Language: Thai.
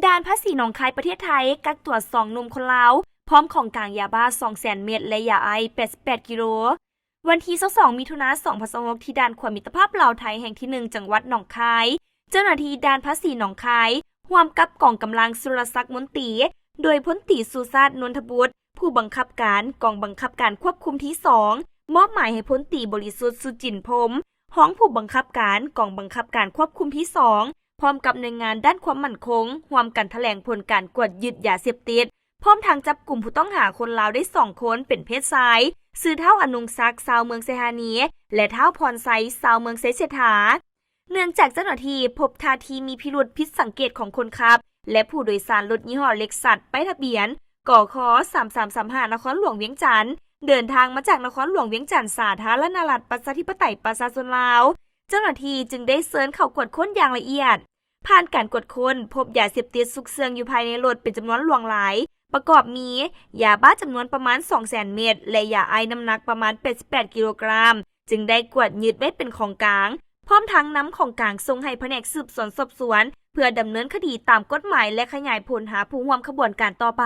ด่านภาษีหนองคายประเทศไทยกักตัว2หนุ่มคนลาวพร้อมของกลางยาบ้า 200,000 เม็ดและยาไอ88กิโลวันที่22มิถุนายน2026ที่ด่านความมิตรภาพลาวไทยแห่งที่1จังหวัดหนองคายเจ้าหน้าที่ด่านภาษีหนองคายร่วมกับกองกำลังสุรศักดิ์มนตรีโดยพลตรีสุชาตินนทบุตรผู้บังคับการกองบังคับการควบคุมที่2มอบหมายให้พลตรีบริสุทธิ์สุจินพรหมห้องผู้บังคับการกองบังคับการควบคุมที่2พร้อมกับหน่วยงานด้านความมั่นคงร่วมกันแถลงผลการกวดยึดยาเสพติดพร้อมทางจับกลุ่มผู้ต้องหาคนลาวได้2คนเป็นเพศชายชื่อเท้าอนุงศักดิ์ชาวเมืองไซฮานีและเท้าพรไซชาวเมืองไซเชษฐาเนื่องจากเจ้าหน้าที่พบท่าทีมีพิรุธผิดสังเกตของคนขับและผู้โดยสารรถยี่ห้อเล็กซัสป้ายทะเบียนกข3335นครหลวงเวียงจันทน์เดินทางมาจากนครหลวงเวียงจันทน์สาธารณรัฐประชาธิปไตยประชาชนลาวเจ้าหน้าที่จึงได้เชิญเข้ากวดค้นอย่างละเอียดผ่านการกวดค้นพบยาเสพติดซุกซ่อนอยู่ภายในรถเป็นจำนวนหลวงหลายประกอบมียาบ้าจำนวนประมาณ 200,000 เม็ดและยาไอน้ำหนักประมาณ88กิโลกรัมจึงได้กวดยึดไว้เป็นของกลางพร้อมทั้งนำของกลางส่งให้แผนกสืบสวนสอบสวนเพื่อดำเนินคดีตามกฎหมายและขยายผลหาผู้ร่วมขบวนการต่อไป